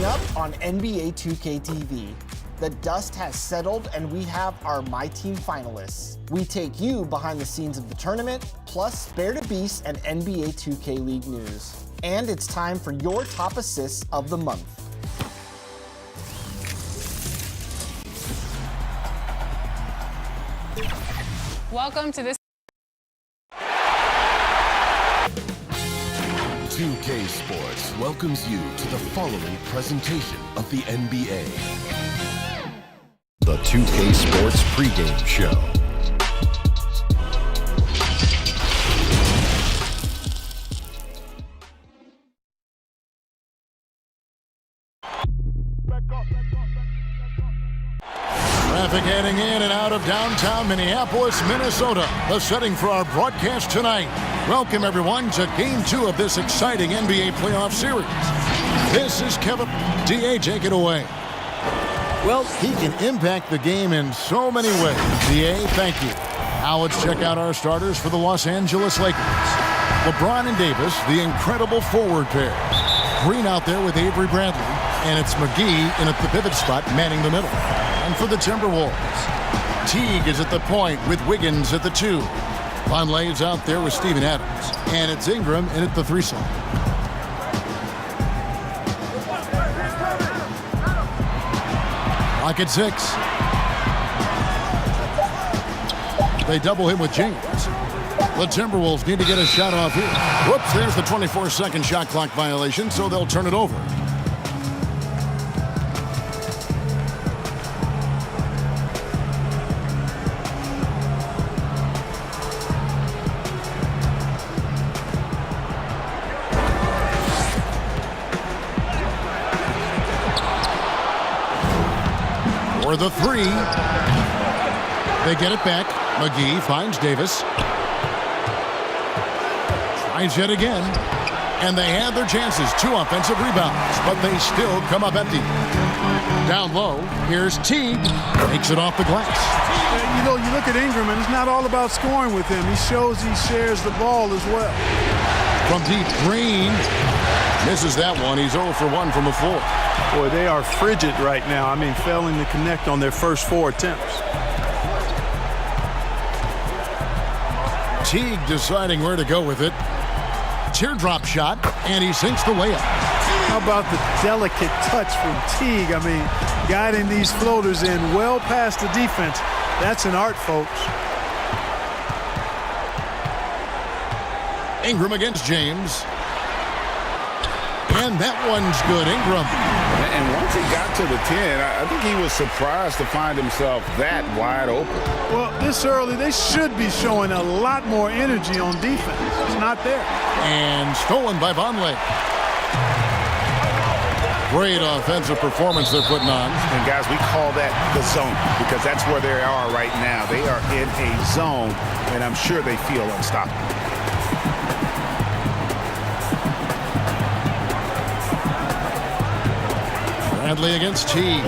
up on NBA 2K TV. The dust has settled and we have our My Team finalists. We take you behind the scenes of the tournament, plus Spare the Beast and NBA 2K League news. And it's time for your top assists of the month. Welcome to this 2K Sports welcomes you to the following presentation of the NBA. The 2K Sports pregame show. Traffic heading in and out of downtown Minneapolis, Minnesota. The setting for our broadcast tonight. Welcome, everyone, to Game 2 of this exciting NBA playoff series. This is Kevin. DA, take it away. Well, he can impact the game in so many ways. DA, thank you. Now let's check out our starters for the Los Angeles Lakers. LeBron and Davis, the incredible forward pair. Green out there with Avery Bradley, and it's McGee in at the pivot spot, manning the middle. And for the Timberwolves, Teague is at the point with Wiggins at the 2. Vonleh is out there with Steven Adams, and it's Ingram in at the 3 slot. Lock at 6. They double him with James. The Timberwolves need to get a shot off here. Whoops, there's the 24-second shot clock violation, so they'll turn it over. For the 3. They get it back. McGee finds Davis. Tries yet again. And they have their chances. 2 offensive rebounds, but they still come up empty. Down low, here's Teague. Takes it off the glass. You know, you look at Ingram, and it's not all about scoring with him. He shows he shares the ball as well. From deep, Green misses that one. He's 0 for 1 from the floor. Boy, they are frigid right now. I mean, failing to connect on their first 4 attempts. Teague deciding where to go with it. Teardrop shot, and he sinks the layup. How about the delicate touch from Teague? I mean, guiding these floaters in well past the defense. That's an art, folks. Ingram against James. And that one's good. Ingram. And once he got to the 10, I think he was surprised to find himself that wide open. Well, this early, they should be showing a lot more energy on defense. It's not there. And stolen by Vonleh. Great offensive performance they're putting on. And, guys, we call that the zone because that's where they are right now. They are in a zone, and I'm sure they feel unstoppable. Bradley against Teague.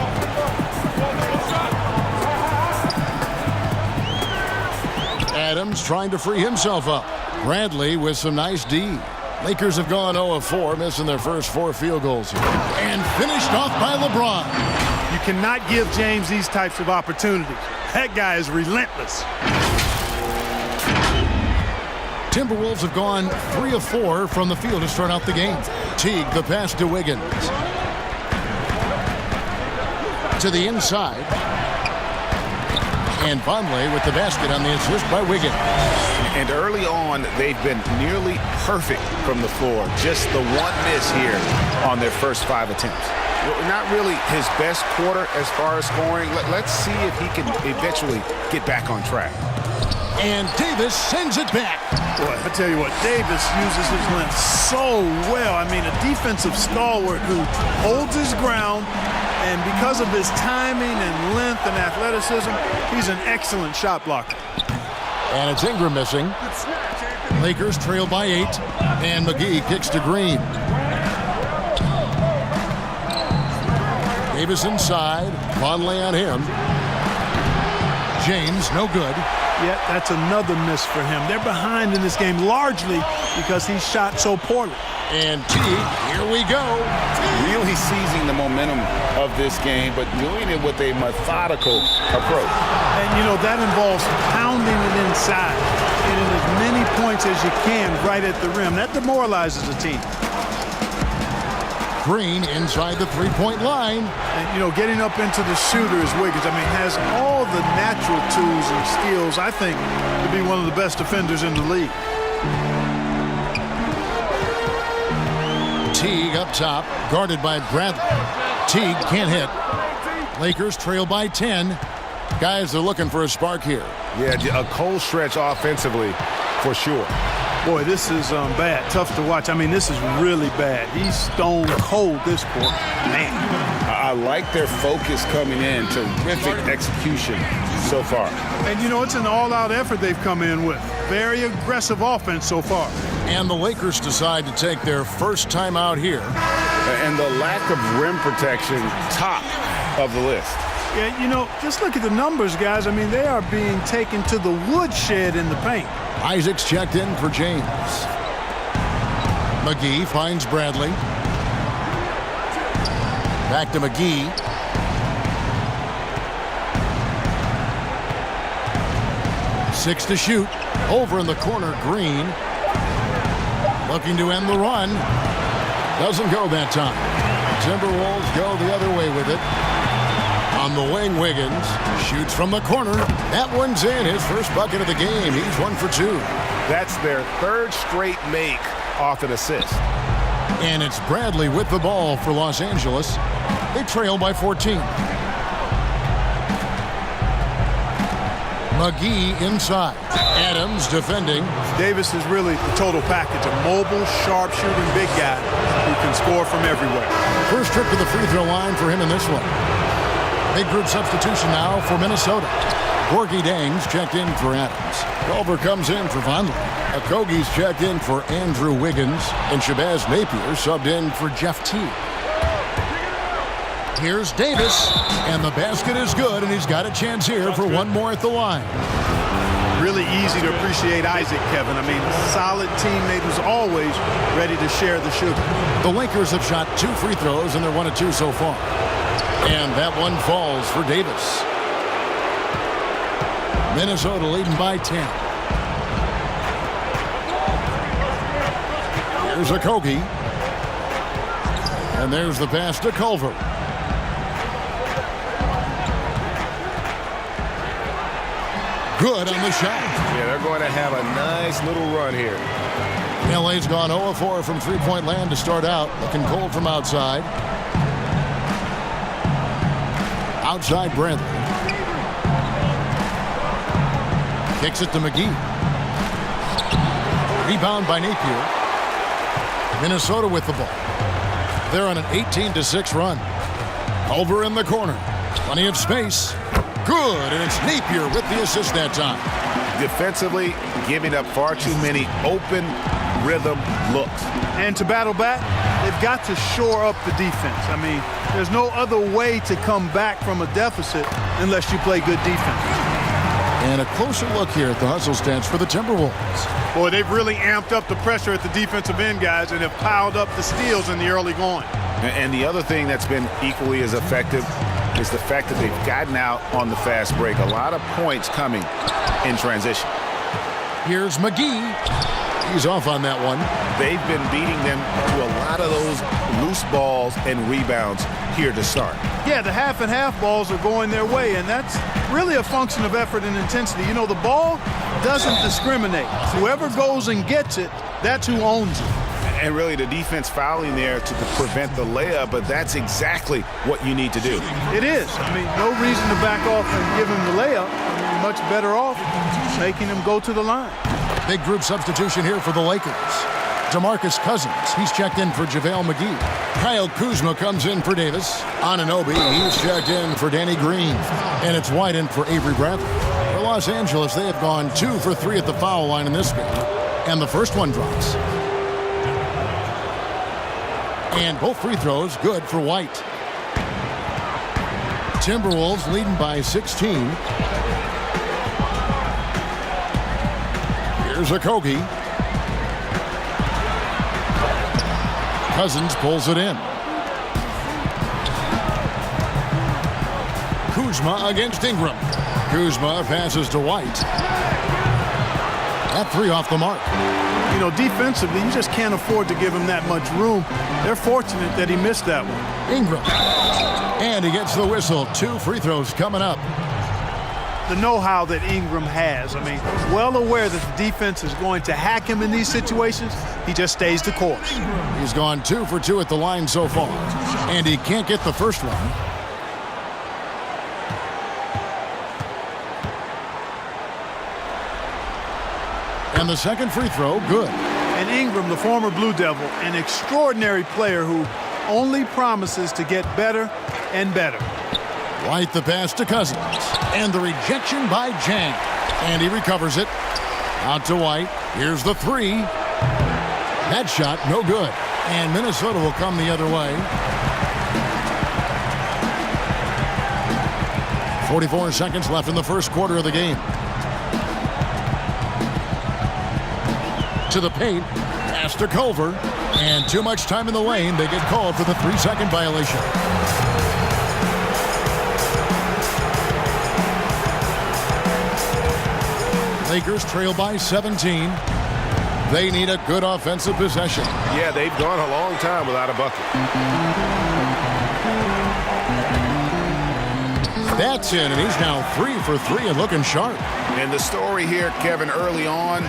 Adams trying to free himself up. Bradley with some nice D. Lakers have gone 0 of 4, missing their first 4 field goals here. And finished off by LeBron. You cannot give James these types of opportunities. That guy is relentless. Timberwolves have gone 3 of 4 from the field to start out the game. Teague, the pass to Wiggins. To the inside. And Vonleh with the basket on the assist by Wiggins. And early on, they've been nearly perfect from the floor. Just the one miss here on their first 5 attempts. Not really his best quarter as far as scoring. Let's see if he can eventually get back on track. And Davis sends it back. Boy, I tell you what, Davis uses his length so well. I mean, a defensive stalwart who holds his ground, and because of his timing and length and athleticism, he's an excellent shot blocker. And it's Ingram missing. Lakers trail by 8, and McGee kicks to Green. Davis inside. Vonleh on him. James, no good. yet that's another miss for him. They're behind in this game largely because he shot so poorly. And Teague, here we go. Really seizing the momentum of this game, but doing it with a methodical approach. And, you know, that involves pounding it inside, getting as many points as you can right at the rim. That demoralizes a team. Green inside the three-point line. And, you know, getting up into the shooter is Wiggins. I mean, has all the natural tools and skills, I think, to be one of the best defenders in the league. Teague up top, guarded by Bradley. Teague can't hit. Lakers trail by 10. Guys are looking for a spark here. Yeah, a cold stretch offensively for sure. Boy, this is bad. Tough to watch. I mean, this is really bad. He's stone cold this quarter. Man. I like their focus coming in. Terrific execution so far. And, you know, it's an all-out effort they've come in with. Very aggressive offense so far. And the Lakers decide to take their first time out here. And the lack of rim protection, top of the list. Yeah, you know, just look at the numbers, guys. I mean, they are being taken to the woodshed in the paint. Isaac's checked in for James. McGee finds Bradley. Back to McGee. Six to shoot. Over in the corner, Green. Looking to end the run. Doesn't go that time. Timberwolves go the other way with it. On the wing, Wiggins shoots from the corner. That one's in. His first bucket of the game. He's 1 for 2. That's their third straight make off an assist. And it's Bradley with the ball for Los Angeles. They trail by 14. McGee inside. Adams defending. Davis is really the total package. A mobile, sharp-shooting big guy who can score from everywhere. First trip to the free throw line for him in this one. Big group substitution now for Minnesota. Gorgie Dangs checked in for Adams. Culver comes in for Vonleh. Okogie's checked in for Andrew Wiggins. And Shabazz Napier subbed in for Jeff Teague. Here's Davis. And the basket is good, and he's got a chance here for one more at the line. Really easy to appreciate Isaac, Kevin. I mean, solid teammate who's always ready to share the sugar. The Lakers have shot 2 free throws, and they're 1 of 2 so far. And that one falls for Davis. Minnesota leading by 10. Here's Okogie. And there's the pass to Culver. Good on the shot. Yeah, they're going to have a nice little run here. LA's gone 0-4 from three-point land to start out. Looking cold from outside. Outside Bradley. Kicks it to McGee. Rebound by Napier. Minnesota with the ball. They're on an 18-6 run. Over in the corner. Plenty of space. Good, and it's Napier with the assist that time. Defensively, giving up far too many open rhythm looks. And to battle back, they've got to shore up the defense. I mean, there's no other way to come back from a deficit unless you play good defense. And a closer look here at the hustle stats for the Timberwolves. Boy, they've really amped up the pressure at the defensive end, guys, and have piled up the steals in the early going. And the other thing that's been equally as effective is the fact that they've gotten out on the fast break. A lot of points coming in transition. Here's McGee. He's off on that one. They've been beating them to a lot of those loose balls and rebounds here to start. Yeah, the half and half balls are going their way, and that's really a function of effort and intensity. You know, the ball doesn't discriminate. Whoever goes and gets it, that's who owns it. And really the defense fouling there to prevent the layup, but that's exactly what you need to do. It is. I mean, no reason to back off and give him the layup. I mean, much better off making him go to the line. Big group substitution here for the Lakers. DeMarcus Cousins, he's checked in for JaVale McGee. Kyle Kuzma comes in for Davis. Anunoby, he's checked in for Danny Green. And it's White in for Avery Bradley. For Los Angeles, they have gone 2 for 3 at the foul line in this game. And the first one drops. And both free throws good for White. Timberwolves leading by 16. Here's Okogie. Cousins pulls it in. Kuzma against Ingram. Kuzma passes to White. That three off the mark. You know, defensively, you just can't afford to give him that much room. They're fortunate that he missed that one. Ingram. And he gets the whistle. 2 free throws coming up. The know-how that Ingram has. I mean, well aware that the defense is going to hack him in these situations. He just stays the course. He's gone 2 for 2 at the line so far. And he can't get the first one. And the second free throw, good. And Ingram, the former Blue Devil, an extraordinary player who only promises to get better and better. White the pass to Cousins. And the rejection by Jang. And he recovers it. Out to White. Here's the three. That shot, no good. And Minnesota will come the other way. 44 seconds left in the first quarter of the game. To the paint. Pass to Culver. And too much time in the lane. They get called for the 3-second violation. Lakers trail by 17. They need a good offensive possession. Yeah, they've gone a long time without a bucket. That's in, and he's now 3 for 3 and looking sharp. And the story here, Kevin, early on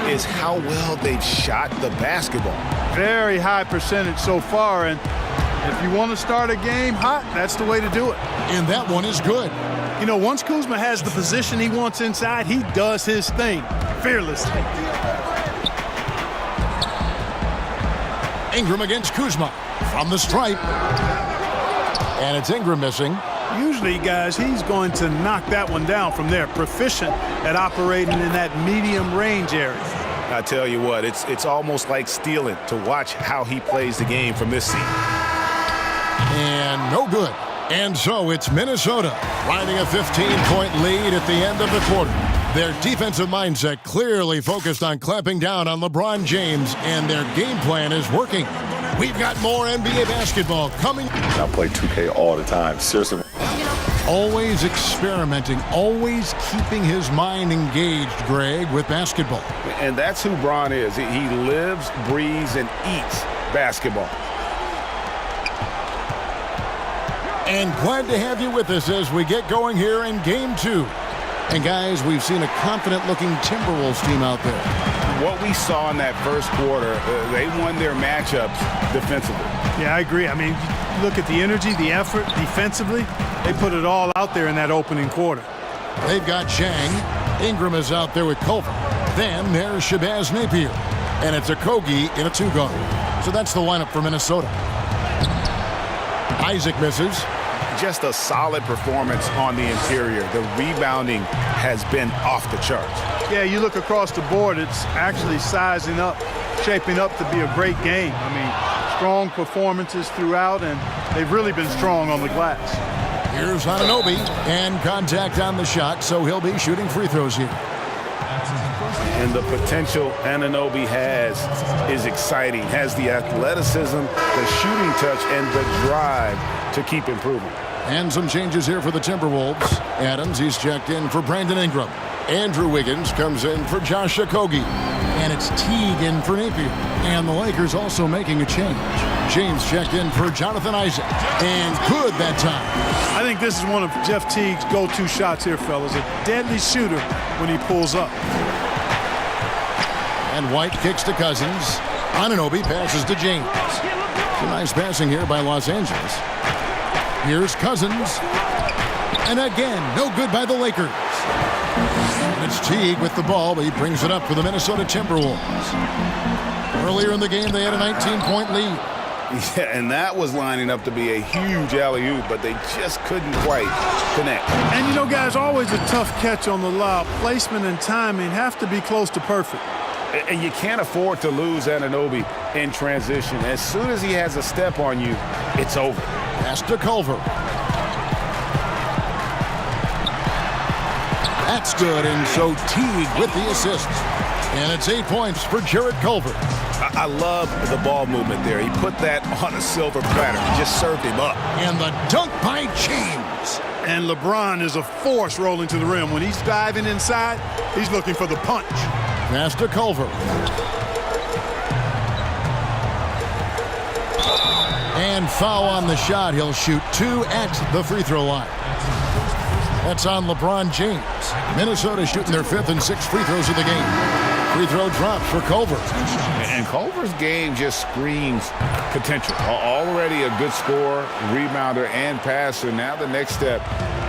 is how well they've shot the basketball. Very high percentage so far, and if you want to start a game hot, that's the way to do it. And that one is good. You know, once Kuzma has the position he wants inside, he does his thing fearlessly. Ingram against Kuzma from the stripe. And it's Ingram missing. Usually, guys, he's going to knock that one down from there. Proficient at operating in that medium range area. I tell you what, it's almost like stealing to watch how he plays the game from this seat. And no good. And so it's Minnesota riding a 15-point lead at the end of the quarter. Their defensive mindset clearly focused on clamping down on LeBron James, and their game plan is working. We've got more NBA basketball coming. I play 2K all the time, seriously. Always experimenting, always keeping his mind engaged, Greg, with basketball. And that's who Bron is. He lives, breathes, and eats basketball. And glad to have you with us as we get going here in Game 2. And guys, we've seen a confident-looking Timberwolves team out there. What we saw in that first quarter, they won their matchups defensively. Yeah, I agree. I mean, look at the energy, the effort defensively. They put it all out there in that opening quarter. They've got Chang. Ingram is out there with Culver. Then there's Shabazz Napier. And it's Okogie in a 2-guard. So that's the lineup for Minnesota. Isaac misses. Just a solid performance on the interior. The rebounding has been off the charts. Yeah, you look across the board, it's actually sizing up, shaping up to be a great game. I mean, strong performances throughout, and they've really been strong on the glass. Here's Anunoby, and contact on the shot, so he'll be shooting free throws here. And the potential Anunoby has is exciting. Has the athleticism, the shooting touch, and the drive to keep improving. And some changes here for the Timberwolves. Adams, he's checked in for Brandon Ingram. Andrew Wiggins comes in for Josh Okogie. And it's Teague in for Napier. And the Lakers also making a change. James checked in for Jonathan Isaac. And good that time. I think this is one of Jeff Teague's go-to shots here, fellas. A deadly shooter when he pulls up. And White kicks to Cousins. Anunoby passes to James. Some nice passing here by Los Angeles. Here's Cousins. And again, no good by the Lakers. And it's Teague with the ball, but he brings it up for the Minnesota Timberwolves. Earlier in the game, they had a 19-point lead. Yeah, and that was lining up to be a huge alley-oop, but they just couldn't quite connect. And you know, guys, always a tough catch on the lob. Placement and timing have to be close to perfect. And you can't afford to lose Anunoby in transition. As soon as he has a step on you, it's over. Pass to Culver. That's good, and so Teague with the assist. And it's 8 points for Jarrett Culver. I love the ball movement there. He put that on a silver platter. He just served him up. And the dunk by James. And LeBron is a force rolling to the rim. When he's diving inside, he's looking for the punch. Pass to Culver. And foul on the shot. He'll shoot 2 at the free throw line. That's on LeBron James. Minnesota shooting their 5th and 6th free throws of the game. Free throw drops for Culver. And Culver's game just screams potential. Already a good scorer, rebounder, and passer. Now the next step,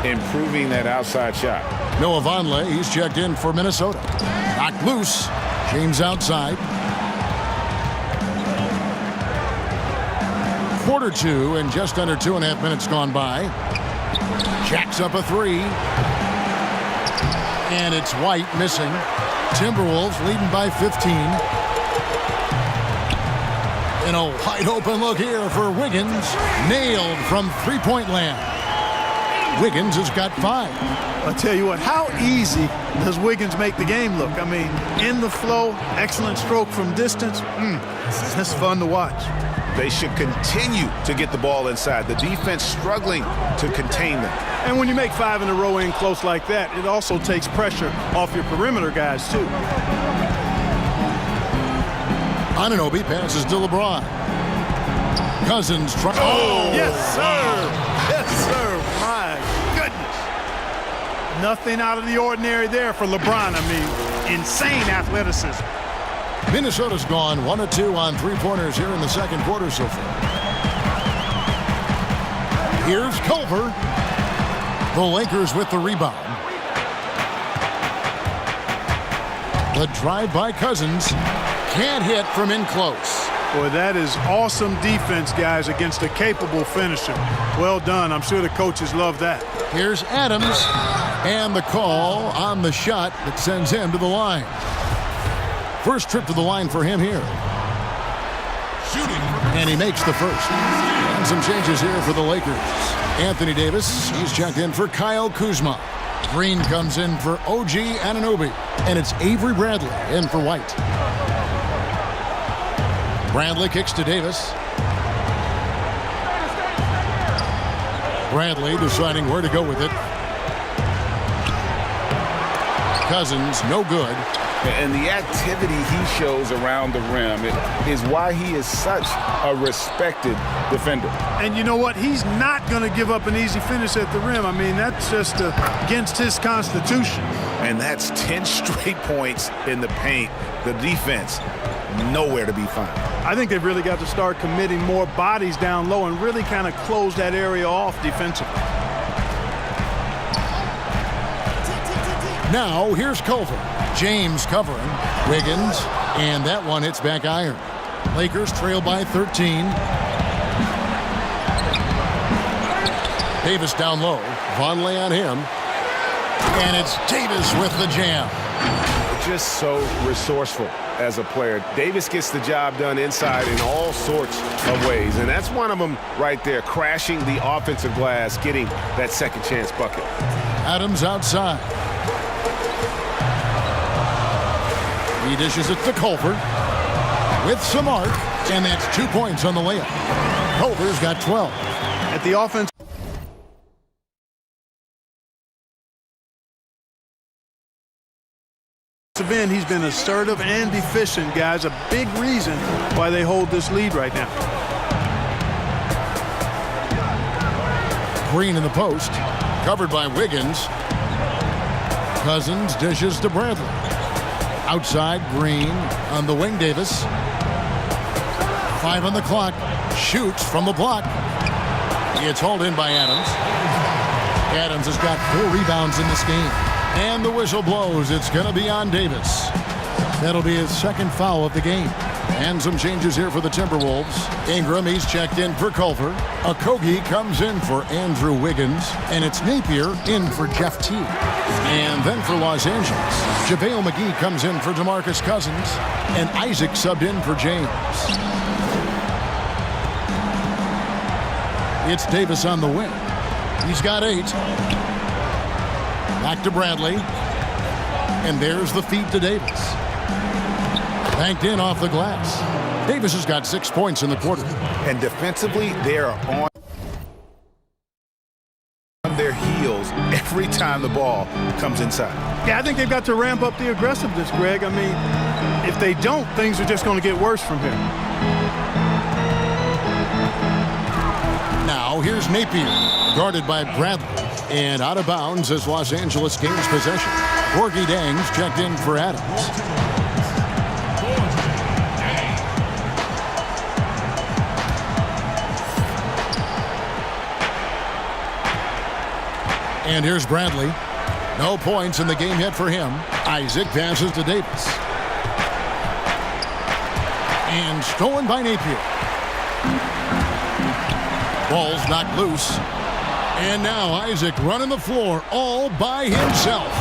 improving that outside shot. Noah Vonleh, he's checked in for Minnesota. Knocked loose. James outside. Quarter 2 and just under 2.5 minutes gone by. Jacks up a 3. And it's White missing. Timberwolves leading by 15. And a wide open look here for Wiggins. Nailed from three-point land. Wiggins has got 5. I'll tell you what, how easy does Wiggins make the game look? I mean, in the flow, excellent stroke from distance. It's fun to watch. They should continue to get the ball inside. The defense struggling to contain them. And when you make 5 in a row in close like that, it also takes pressure off your perimeter guys, too. Anunoby passes to LeBron. Cousins tries. Oh, yes, sir. Yes, sir. My goodness. Nothing out of the ordinary there for LeBron. I mean, insane athleticism. Minnesota's gone 1 of 2 on three-pointers here in the second quarter so far. Here's Culver. The Lakers with the rebound. The drive by Cousins. Can't hit from in close. Boy, that is awesome defense, guys, against a capable finisher. Well done. I'm sure the coaches love that. Here's Adams. And the call on the shot that sends him to the line. First trip to the line for him here. Shooting. And he makes the first. And some changes here for the Lakers. Anthony Davis, he's checked in for Kyle Kuzma. Green comes in for OG Anunoby. And it's Avery Bradley in for White. Bradley kicks to Davis. Bradley deciding where to go with it. Cousins, no good. And the activity he shows around the rim is why he is such a respected defender. And you know what? He's not going to give up an easy finish at the rim. I mean, that's just against his constitution. And that's 10 straight points in the paint. The defense, nowhere to be found. I think they've really got to start committing more bodies down low and really kind of close that area off defensively. Now, here's Culver. James covering. Wiggins. And that one hits back iron. Lakers trail by 13. Davis down low. Vonleh on him. And it's Davis with the jam. Just so resourceful as a player. Davis gets the job done inside in all sorts of ways. And that's one of them right there, crashing the offensive glass, getting that second chance bucket. Adams outside. He dishes it to Culver with some arc, and that's 2 points on the layup. Culver's got 12. At the offense. End, he's been assertive and efficient, guys. A big reason why they hold this lead right now. Green in the post, covered by Wiggins. Cousins dishes to Bradley. Outside, Green on the wing. Davis. 5 on the clock. Shoots from the block. It's hauled in by Adams. Adams has got 4 rebounds in this game. And the whistle blows. It's going to be on Davis. That'll be his second foul of the game. And some changes here for the Timberwolves. Ingram, he's checked in for Culver. Okogie comes in for Andrew Wiggins. And it's Napier in for Jeff Teague. And then for Los Angeles, JaVale McGee comes in for DeMarcus Cousins. And Isaac subbed in for James. It's Davis on the wing. He's got 8. Back to Bradley. And there's the feed to Davis. Banked in off the glass. Davis has got 6 points in the quarter. And defensively, they are on their heels every time the ball comes inside. Yeah, I think they've got to ramp up the aggressiveness, Greg. I mean, if they don't, things are just going to get worse from here. Now here's Napier, guarded by Bradley, and out of bounds as Los Angeles gains possession. Gorgie Dangs checked in for Adams. And here's Bradley. No points in the game yet for him. Isaac passes to Davis. And stolen by Napier. Ball's knocked loose. And now Isaac running the floor all by himself.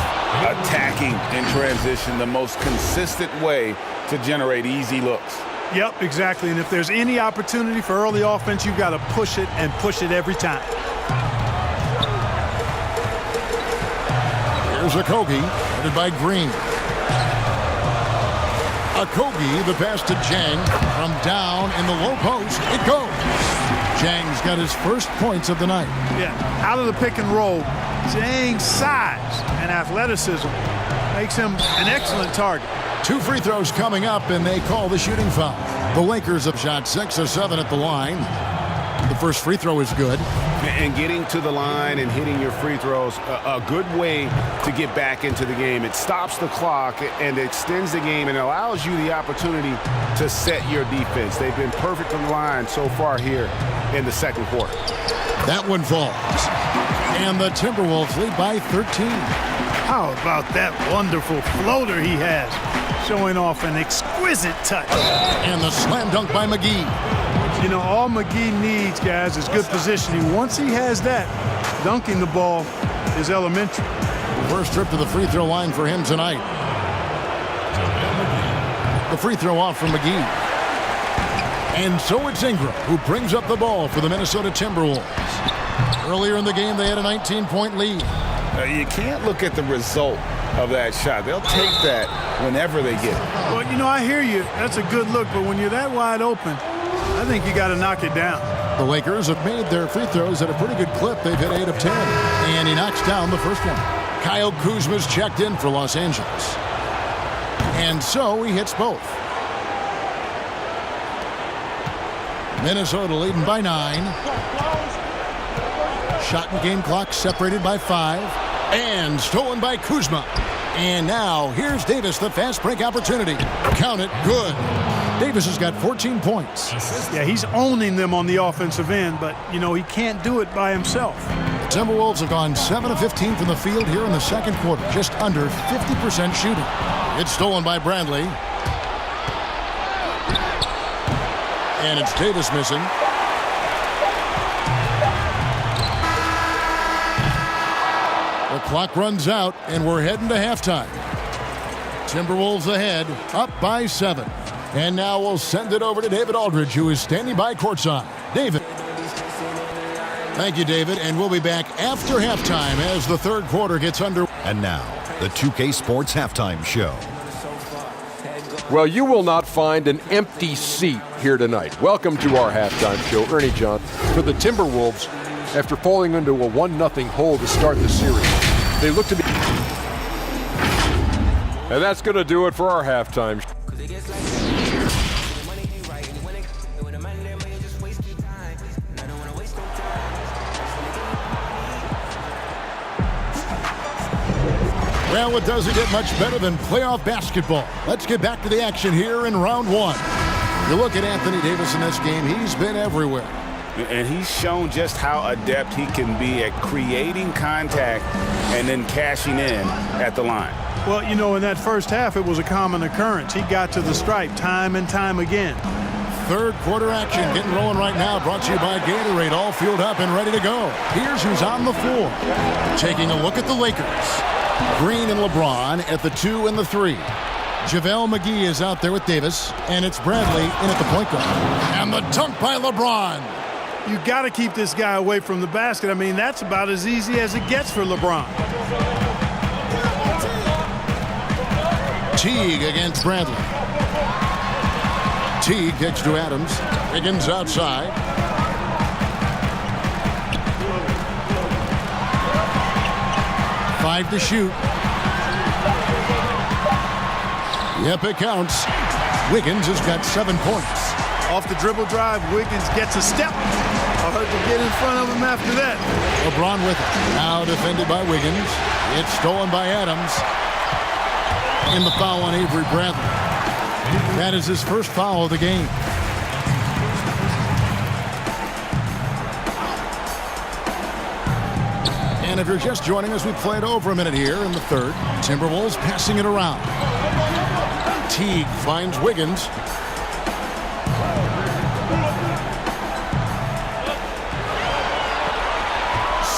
Attacking in transition, the most consistent way to generate easy looks. Yep, exactly. And if there's any opportunity for early offense, you've got to push it and push it every time. Here's Okogie, headed by Green. Okogie, the pass to Jang. From down in the low post, it goes. Jang's got his first points of the night. Yeah, out of the pick and roll, Jang's size and athleticism makes him an excellent target. 2 free throws coming up, and they call the shooting foul. The Lakers have shot 6 of 7 at the line. The first free throw is good. And getting to the line and hitting your free throws, a good way to get back into the game. It stops the clock and extends the game and allows you the opportunity to set your defense. They've been perfect from the line so far here in the second quarter. That one falls. And the Timberwolves lead by 13. How about that wonderful floater he has, showing off an exquisite touch. And the slam dunk by McGee. You know, all McGee needs, guys, is good positioning. Once he has that, dunking the ball is elementary. First trip to the free throw line for him tonight. The free throw off from McGee. And so it's Ingram who brings up the ball for the Minnesota Timberwolves. Earlier in the game, they had a 19-point lead. You can't look at the result of that shot. They'll take that whenever they get it. Well, you know, I hear you. That's a good look, but when you're that wide open, I think you got to knock it down. The Lakers have made their free throws at a pretty good clip. They've hit 8 of 10. And he knocks down the first one. Kyle Kuzma's checked in for Los Angeles. And so he hits both. Minnesota leading by 9. Shot and game clock separated by 5. And stolen by Kuzma. And now here's Davis, the fast break opportunity. Count it, good. Davis has got 14 points. Yeah, he's owning them on the offensive end, but, you know, he can't do it by himself. The Timberwolves have gone 7 of 15 from the field here in the second quarter, just under 50% shooting. It's stolen by Bradley. And it's Davis missing. The clock runs out, and we're heading to halftime. Timberwolves ahead, up by 7. And now we'll send it over to David Aldridge, who is standing by courtside. David. Thank you, David, and we'll be back after halftime as the third quarter gets under. And now, the 2K Sports Halftime Show. Well, you will not find an empty seat here tonight. Welcome to our halftime show. Ernie John for the Timberwolves after falling into a 1-0 hole to start the series. They look to be... And that's going to do it for our halftime show. Well, it doesn't get much better than playoff basketball. Let's get back to the action here in round 1. You look at Anthony Davis in this game, he's been everywhere. And he's shown just how adept he can be at creating contact and then cashing in at the line. Well, you know, in that first half, it was a common occurrence. He got to the stripe time and time again. Third quarter action getting rolling right now, brought to you by Gatorade, all fueled up and ready to go. Here's who's on the floor. Taking a look at the Lakers. Green and LeBron at the 2 and the 3. JaVale McGee is out there with Davis, and it's Bradley in at the point guard. And the dunk by LeBron. You got to keep this guy away from the basket. I mean, that's about as easy as it gets for LeBron. Teague against Bradley. Teague kicks to Adams. Wiggins outside. Five to shoot. Yep, it counts. Wiggins has got 7 points. Off the dribble drive, Wiggins gets a step. Hard to get in front of him after that. LeBron with it. Now defended by Wiggins. It's stolen by Adams. And the foul on Avery Bradley. That is his first foul of the game. And if you're just joining us, we played over a minute here in the third. Timberwolves passing it around. Teague finds Wiggins.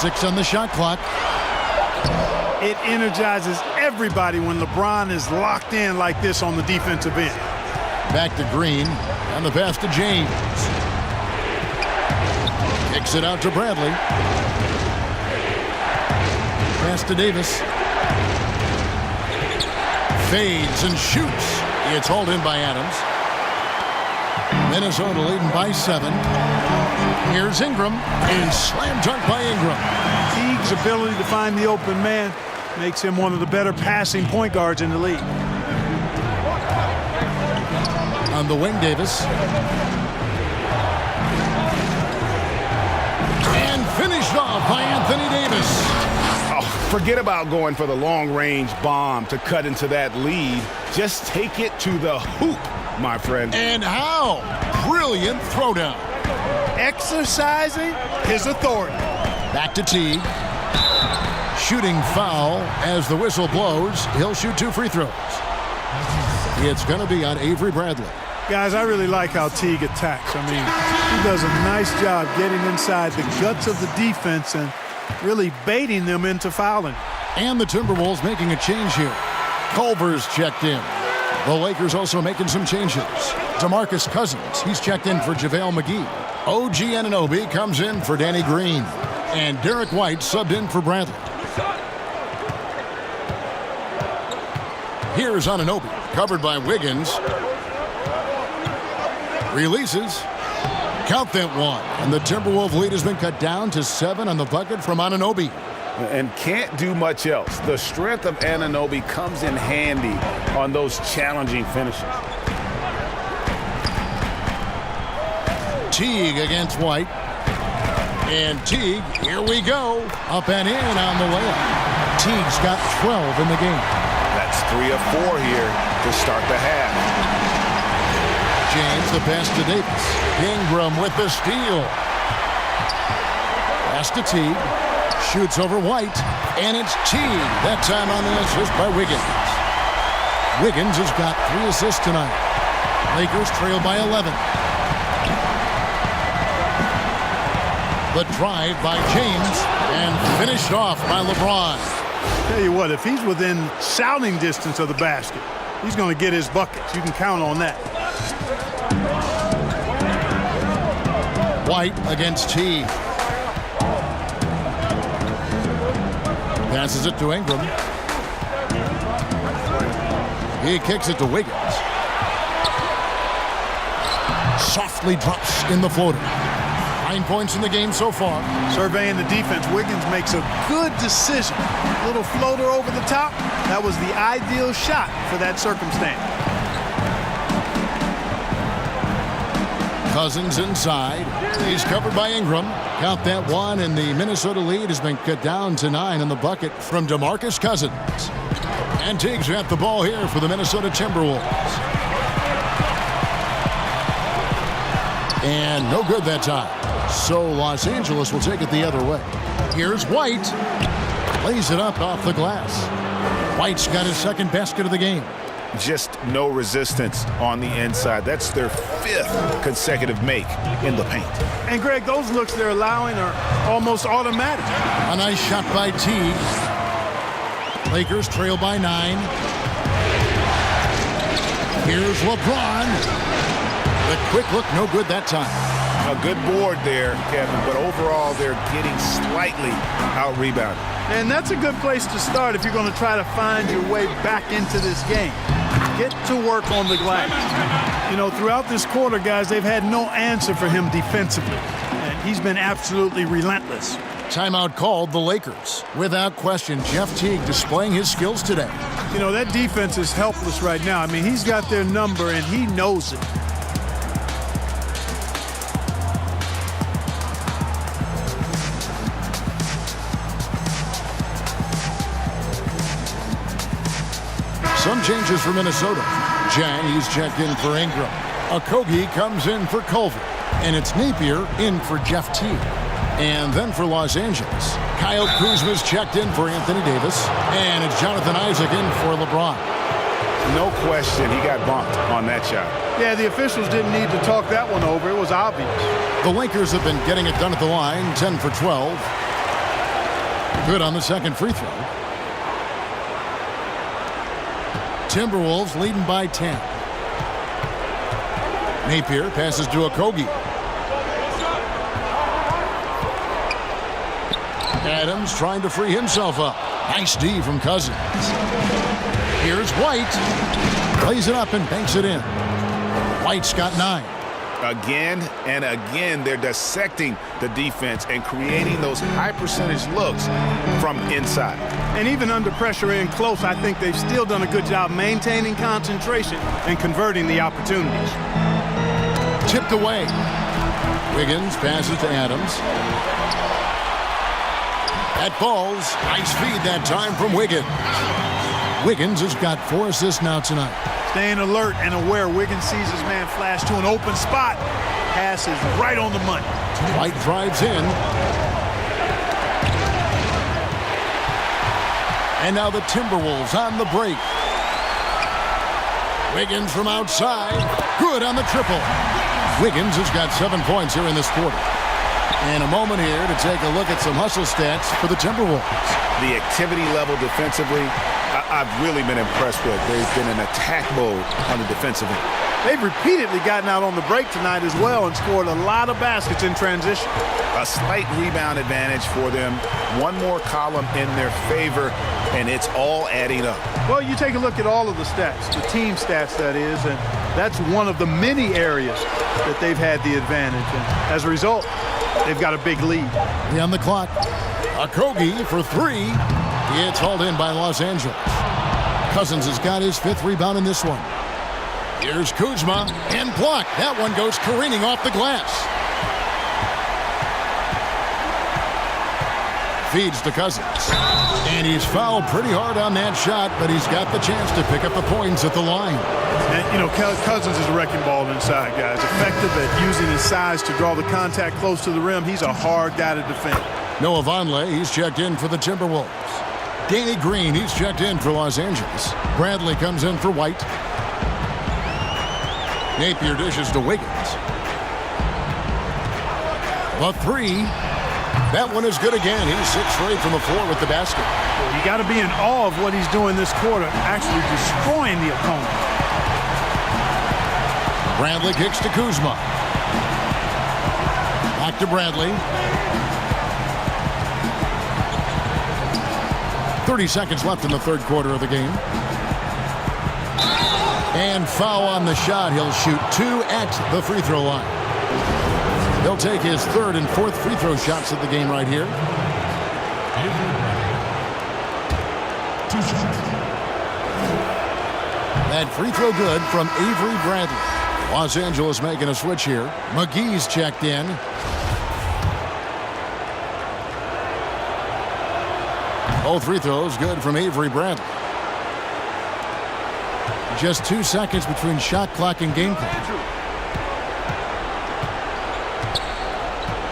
Six on the shot clock. It energizes everybody when LeBron is locked in like this on the defensive end. Back to Green. And the pass to James. Kicks it out to Bradley. Pass to Davis. Fades and shoots. It's hauled in by Adams. Minnesota leading by 7. Here's Ingram. And slam dunk by Ingram. Teague's ability to find the open man makes him one of the better passing point guards in the league. On the wing, Davis. And finished off by Anthony Davis. Oh, forget about going for the long-range bomb to cut into that lead. Just take it to the hoop, my friend. And how? Brilliant throwdown. Exercising his authority. Back to Teague. Shooting foul as the whistle blows. He'll shoot 2 free throws. It's going to be on Avery Bradley. Guys, I really like how Teague attacks. I mean, he does a nice job getting inside the guts of the defense and really baiting them into fouling. And the Timberwolves making a change here. Culver's checked in. The Lakers also making some changes. DeMarcus Cousins, he's checked in for JaVale McGee. OG Anunoby comes in for Danny Green. And Derek White subbed in for Bradley. Here's Anunoby, covered by Wiggins. Releases. Count that one. And the Timberwolves lead has been cut down to 7 on the bucket from Anunoby. And can't do much else. The strength of Anunoby comes in handy on those challenging finishes. Teague against White. And Teague, here we go. Up and in on the layup. Teague's got 12 in the game. That's 3 of 4 here to start the half. James, the pass to Davis. Ingram with the steal. Pass to Teague. Shoots over White. And it's Teague. That time on the assist by Wiggins. Wiggins has got 3 assists tonight. Lakers trail by 11. The drive by James. And finished off by LeBron. Tell you what, if he's within shouting distance of the basket, he's going to get his buckets. You can count on that. White against Teague. Passes it to Ingram. He kicks it to Wiggins. Softly drops in the floater. 9 points in the game so far. Surveying the defense, Wiggins makes a good decision. Little floater over the top. That was the ideal shot for that circumstance. Cousins inside. He's covered by Ingram. Count that one, and the Minnesota lead has been cut down to 9 in the bucket from DeMarcus Cousins. And Teague's got the ball here for the Minnesota Timberwolves. And no good that time. So Los Angeles will take it the other way. Here's White. Lays it up off the glass. White's got his second basket of the game. Just no resistance on the inside. That's their 5th consecutive make in the paint. And Greg, those looks they're allowing are almost automatic. A nice shot by Teague. Lakers trail by 9. Here's LeBron. The quick look, no good that time. A good board there, Kevin, but overall they're getting slightly out-rebounded. And that's a good place to start if you're going to try to find your way back into this game. Get to work on the glass. You know, throughout this quarter, guys, they've had no answer for him defensively. And he's been absolutely relentless. Timeout called the Lakers. Without question, Jeff Teague displaying his skills today. You know, that defense is helpless right now. I mean, he's got their number, and he knows it. Some changes for Minnesota. Jang, he's checked in for Ingram. Okogie comes in for Culver. And it's Napier in for Jeff Teague. And then for Los Angeles, Kyle Kuzma's checked in for Anthony Davis. And it's Jonathan Isaac in for LeBron. No question he got bumped on that shot. Yeah, the officials didn't need to talk that one over. It was obvious. The Lakers have been getting it done at the line, 10 for 12. Good on the second free throw. Timberwolves leading by 10. Napier passes to Okogie. Adams trying to free himself up. Nice D from Cousins. Here's White. Plays it up and banks it in. White's got 9. Again and again, they're dissecting the defense and creating those high percentage looks from inside. And even under pressure in close, I think they've still done a good job maintaining concentration and converting the opportunities. Tipped away. Wiggins passes to Adams. That falls. Nice feed that time from Wiggins. Wiggins has got 4 assists now tonight. Staying alert and aware. Wiggins sees his man flash to an open spot. Pass is right on the money. White drives in. And now the Timberwolves on the break. Wiggins from outside. Good on the triple. Wiggins has got 7 points here in this quarter. And a moment here to take a look at some hustle stats for the Timberwolves. The activity level defensively, I've really been impressed with. They've been in attack mode on the defensive end. They've repeatedly gotten out on the break tonight as well and scored a lot of baskets in transition. A slight rebound advantage for them. One more column in their favor, and it's all adding up. Well, you take a look at all of the stats, the team stats that is, and that's one of the many areas that they've had the advantage. And as a result, they've got a big lead. On the clock. Okogie for 3. It's hauled in by Los Angeles. Cousins has got his 5th rebound in this one. Here's Kuzma and blocked. That one goes careening off the glass. Feeds to Cousins. And he's fouled pretty hard on that shot, but he's got the chance to pick up the points at the line. And, you know, Cousins is a wrecking ball inside, guys. Effective at using his size to draw the contact close to the rim. He's a hard guy to defend. Noah Vonleh, he's checked in for the Timberwolves. Danny Green, he's checked in for Los Angeles. Bradley comes in for White. Napier dishes to Wiggins. The 3. That one is good again. He's 6 for 8 from the floor with the basket. You got to be in awe of what he's doing this quarter, actually destroying the opponent. Bradley kicks to Kuzma. Back to Bradley. 30 seconds left in the third quarter of the game. And foul on the shot. He'll shoot 2 at the free throw line. He'll take his 3rd and 4th free throw shots of the game right here. That free throw good from Avery Bradley. Los Angeles making a switch here. McGee's checked in. Both free throws good from Avery Bradley. Just 2 seconds between shot clock and game clock.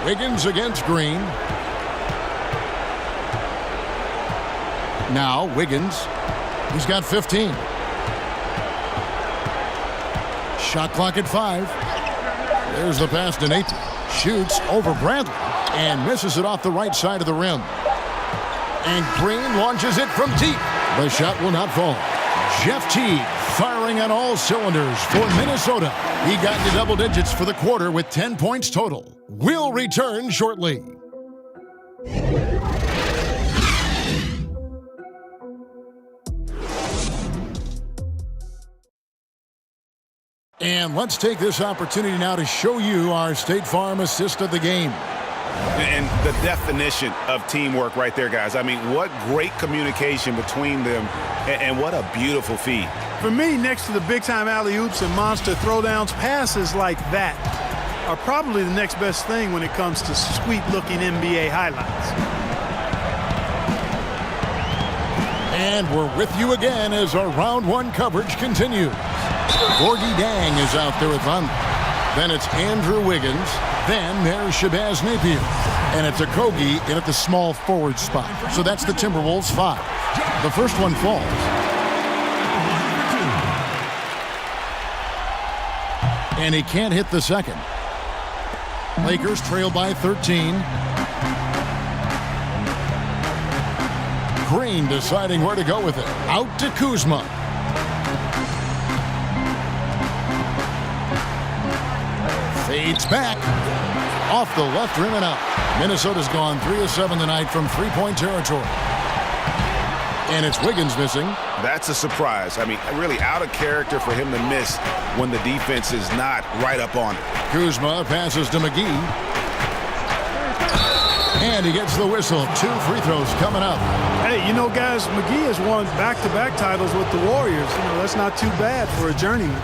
Wiggins against Green. Now Wiggins. He's got 15. Shot clock at 5. There's the pass to Nathan. Shoots over Bradley and misses it off the right side of the rim. And Green launches it from deep. The shot will not fall. Jeff Teague firing on all cylinders for Minnesota. He got into double digits for the quarter with 10 points total. We'll return shortly. And let's take this opportunity now to show you our State Farm assist of the game. And the definition of teamwork right there, guys. I mean, what great communication between them, and what a beautiful feed. For me, next to the big-time alley-oops and monster throwdowns, passes like that are probably the next best thing when it comes to sweet-looking NBA highlights. And we're with you again as our round one coverage continues. Gorgie Dang is out there with Von. Then it's Andrew Wiggins. Then there's Shabazz Napier. And it's Okogie in at the small forward spot. So that's the Timberwolves 5. The first one falls. And he can't hit the second. Lakers trail by 13. Green deciding where to go with it. Out to Kuzma. Fades back. Off the left rim and out. Minnesota's gone 3 of 7 tonight from three-point territory. And it's Wiggins missing. That's a surprise. I mean, really out of character for him to miss when the defense is not right up on it. Kuzma passes to McGee. And he gets the whistle. 2 free throws coming up. Hey, you know, guys, McGee has won back-to-back titles with the Warriors. You know, that's not too bad for a journeyman.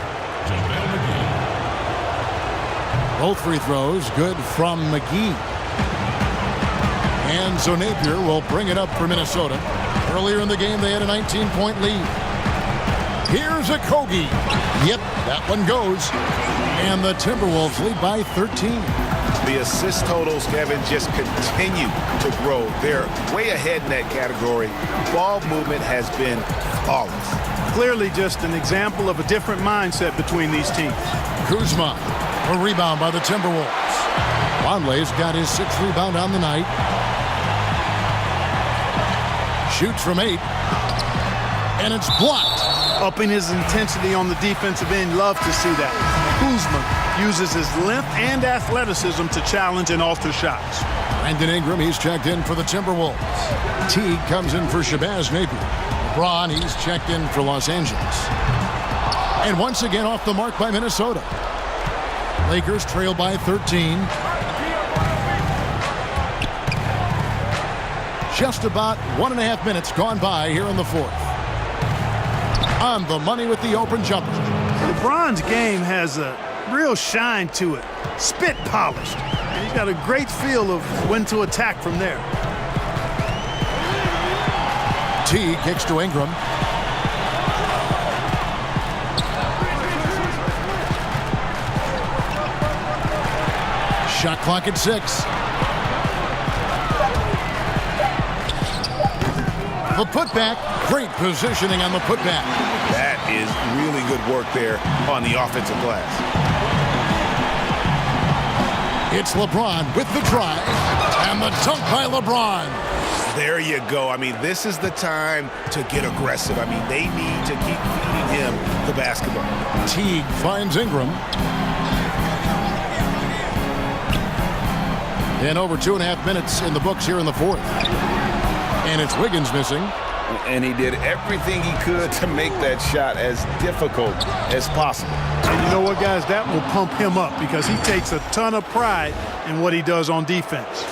Both free throws good from McGee. And so Napier will bring it up for Minnesota. Earlier in the game, they had a 19-point lead. Here's Okogie. Yep, that one goes. And the Timberwolves lead by 13. The assist totals, Kevin, just continue to grow. They're way ahead in that category. Ball movement has been flawless. Clearly just an example of a different mindset between these teams. Kuzma, a rebound by the Timberwolves. Vonleh's got his 6th rebound on the night. Shoots from 8. And it's blocked. Upping his intensity on the defensive end. Love to see that. Kuzma uses his length and athleticism to challenge and alter shots. Brandon Ingram, he's checked in for the Timberwolves. Teague comes in for Shabazz Napier. LeBron, he's checked in for Los Angeles. And once again off the mark by Minnesota. Lakers trail by 13. Just about 1.5 minutes gone by here in the fourth. On the money with the open jumper. LeBron's game has a real shine to it. Spit polished. And he's got a great feel of when to attack from there. T kicks to Ingram. Shot clock at 6. The putback. Great positioning on the putback. That is really good work there on the offensive glass. It's LeBron with the drive. And the dunk by LeBron. There you go. I mean, this is the time to get aggressive. I mean, they need to keep feeding him the basketball. Teague finds Ingram. And over 2.5 minutes in the books here in the fourth. And it's Wiggins missing. And he did everything he could to make that shot as difficult as possible. And you know what, guys? That will pump him up because he takes a ton of pride in what he does on defense.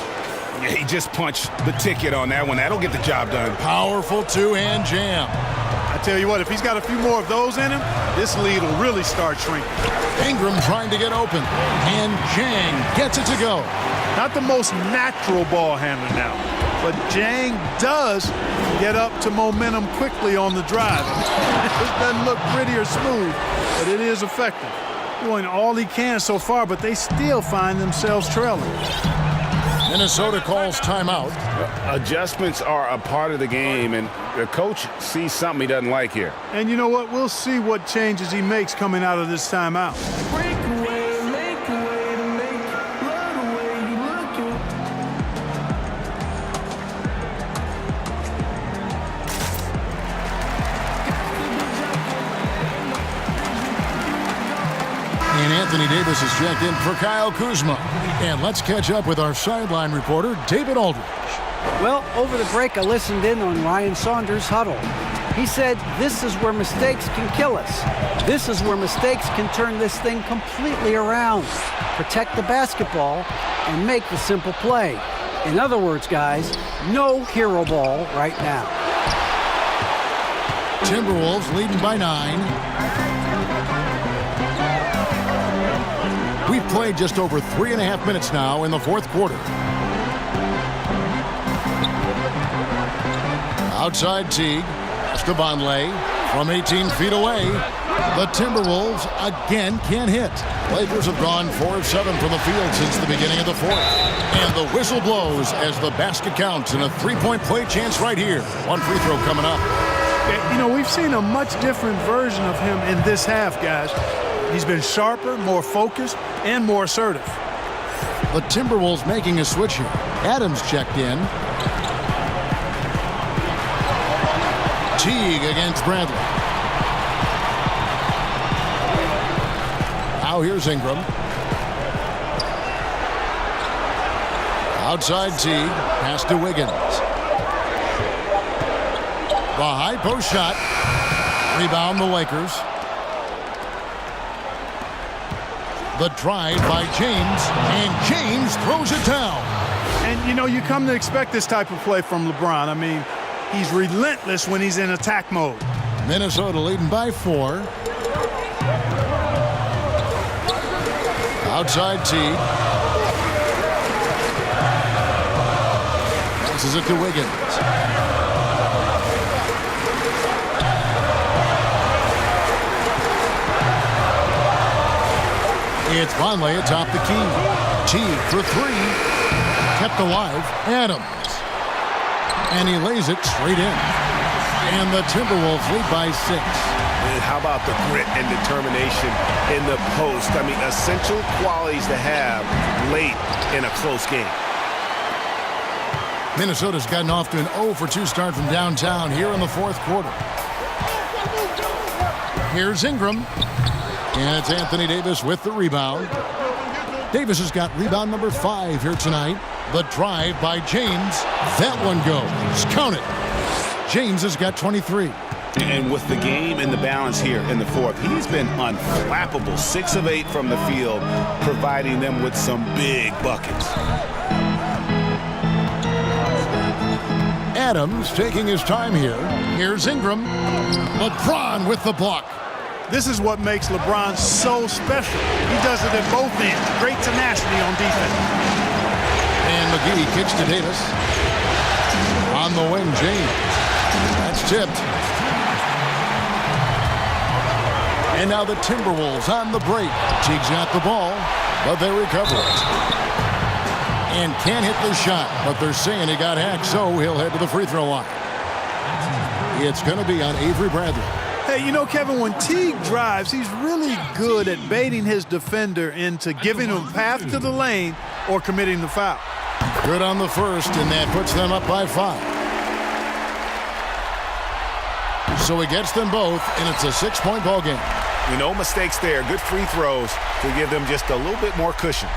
Yeah, he just punched the ticket on that one. That'll get the job done. Powerful two-hand jam. I tell you what, if he's got a few more of those in him, this lead will really start shrinking. Ingram trying to get open. And Jang gets it to go. Not the most natural ball handler now, but Jang does get up to momentum quickly on the drive. It doesn't look pretty or smooth, but it is effective. Doing all he can so far, but they still find themselves trailing. Minnesota calls timeout. Adjustments are a part of the game, and the coach sees something he doesn't like here. And you know what? We'll see what changes he makes coming out of this timeout. checked in for Kyle Kuzma. And let's catch up with our sideline reporter, David Aldridge. Well, over the break, I listened in on Ryan Saunders' huddle. He said, this is where mistakes can kill us. This is where mistakes can turn this thing completely around. Protect the basketball and make the simple play. In other words, guys, no hero ball right now. Timberwolves leading by 9. We've played just over 3.5 minutes now in the fourth quarter. Outside Teague, Estebanle from 18 feet away. The Timberwolves again can't hit. Lakers have gone 4 of 7 from the field since the beginning of the fourth. And the whistle blows as the basket counts and a 3-point play chance right here. One free throw coming up. You know, we've seen a much different version of him in this half, guys. He's been sharper, more focused, and more assertive. The Timberwolves making a switch here. Adams checked in. Teague against Bradley. Now here's Ingram. Outside Teague. Pass to Wiggins. The high post shot. Rebound the Lakers. The drive by James. And James throws it down. And, you know, you come to expect this type of play from LeBron. I mean, he's relentless when he's in attack mode. Minnesota leading by 4. Outside Teague. Passes it to Wiggins. It's Vonleh atop the key. Teague for 3. Kept alive. Adams. And he lays it straight in. And the Timberwolves lead by 6. And how about the grit and determination in the post? I mean, essential qualities to have late in a close game. Minnesota's gotten off to an 0-for-2 start from downtown here in the fourth quarter. Here's Ingram. And it's Anthony Davis with the rebound. Davis has got rebound number 5 here tonight. The drive by James. That one goes. Count it. James has got 23. And with the game and the balance here in the fourth, he's been unflappable. 6 of 8 from the field, providing them with some big buckets. Adams taking his time here. Here's Ingram. LeBron with the block. This is what makes LeBron so special. He does it at both ends. Great tenacity on defense. And McGee kicks to Davis. On the wing, James. That's tipped. And now the Timberwolves on the break. Teague's got the ball, but they recover it. And can't hit the shot, but they're saying he got hacked, so he'll head to the free throw line. It's going to be on Avery Bradley. Hey, you know, Kevin, when Teague drives, he's really good at baiting his defender into giving him a path to the lane or committing the foul. Good on the first, and that puts them up by 5. So he gets them both, and it's a 6-point ball game. No mistakes there. Good free throws to give them just a little bit more cushion.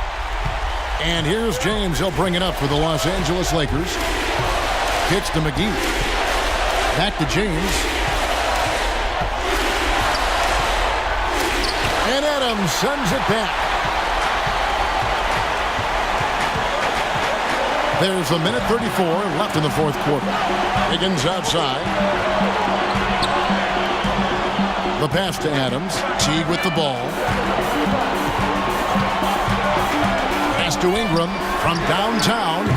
And here's James. He'll bring it up for the Los Angeles Lakers. Kicks to McGee. Back to James. And Adams sends it back. There's a minute 34 left in the fourth quarter. Higgins outside. The pass to Adams. Teague with the ball. Pass to Ingram from downtown.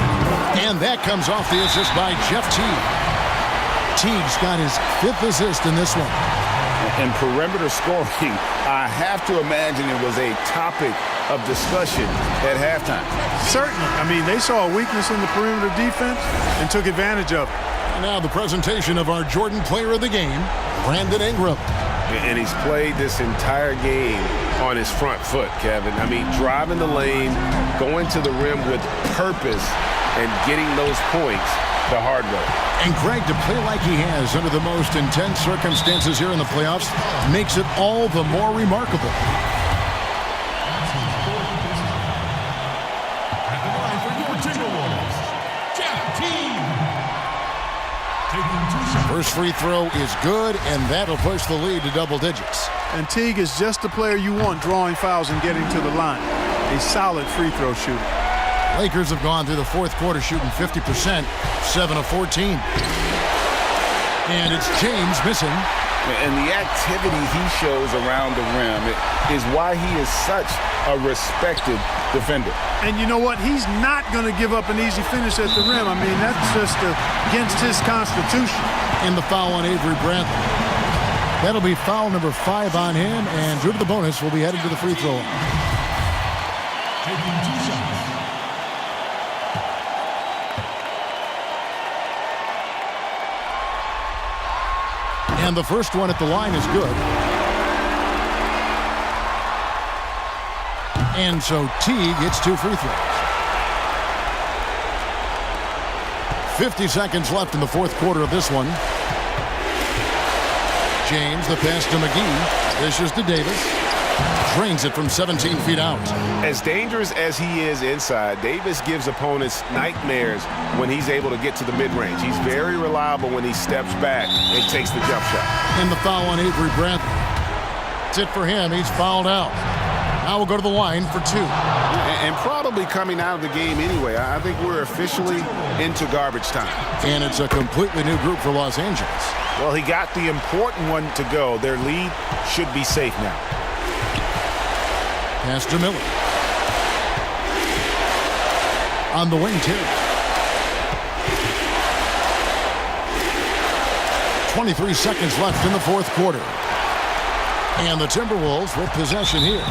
And that comes off the assist by Jeff Teague. Teague's got his 5th assist in this one. And perimeter scoring, I have to imagine it was a topic of discussion at halftime. Certainly. I mean, they saw a weakness in the perimeter defense and took advantage of it. And now the presentation of our Jordan Player of the Game, Brandon Ingram. And he's played this entire game on his front foot, Kevin. I mean, driving the lane, going to the rim with purpose, and getting those points the hard way. And Greg, to play like he has under the most intense circumstances here in the playoffs makes it all the more remarkable. First free throw is good, and that'll push the lead to double digits. And Teague is just the player you want drawing fouls and getting to the line. A solid free throw shooter. Lakers have gone through the fourth quarter shooting 50%, 7 of 14. And it's James missing. And the activity he shows around the rim is why he is such a respected defender. And you know what? He's not going to give up an easy finish at the rim. I mean, that's just against his constitution. And the foul on Avery Bradley. That'll be foul number 5 on him, and due to the bonus, will be headed to the free throw line. Taking 2 shots. And the first one at the line is good. And so Teague gets 2 free throws. 50 seconds left in the fourth quarter of this one. James, the pass to McGee. Dishes to Davis. Drains it from 17 feet out. As dangerous as he is inside, Davis gives opponents nightmares when he's able to get to the mid-range. He's very reliable when he steps back and takes the jump shot. And the foul on Avery Bradley. That's it for him. He's fouled out. Now we'll go to the line for 2. And probably coming out of the game anyway. I think we're officially into garbage time. And it's a completely new group for Los Angeles. Well, he got the important one to go. Their lead should be safe now. Pass to Miller. On the wing, Terry. 23 seconds left in the fourth quarter. And the Timberwolves with possession here.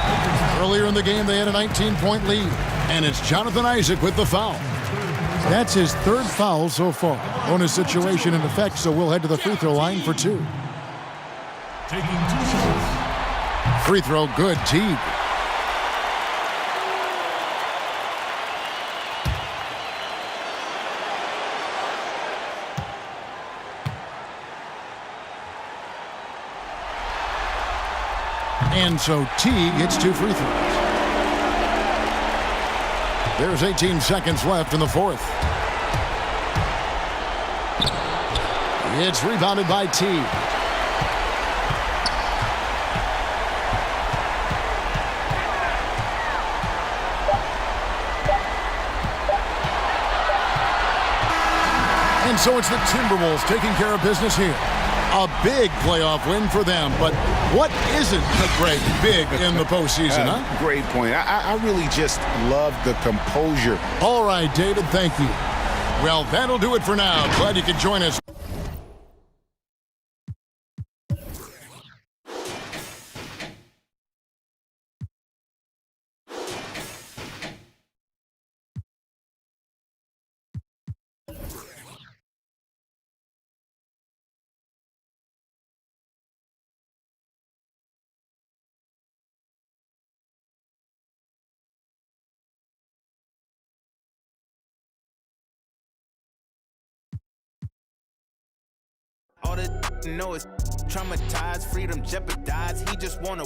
Earlier in the game, they had a 19-point lead. And it's Jonathan Isaac with the foul. That's his 3rd foul so far. Bonus situation in effect, so we'll head to the free throw line for 2. Taking 2 shots. Free throw good, Teague. And so Teague gets 2 free throws. There's 18 seconds left in the fourth. It's rebounded by Teague. And so it's the Timberwolves taking care of business here. A big playoff win for them, but what isn't Greg big in the postseason, huh? Great point. I really just love the composure. All right, David, thank you. Well, that'll do it for now. Glad you could join us. All the know is traumatized, freedom jeopardized. He just wanna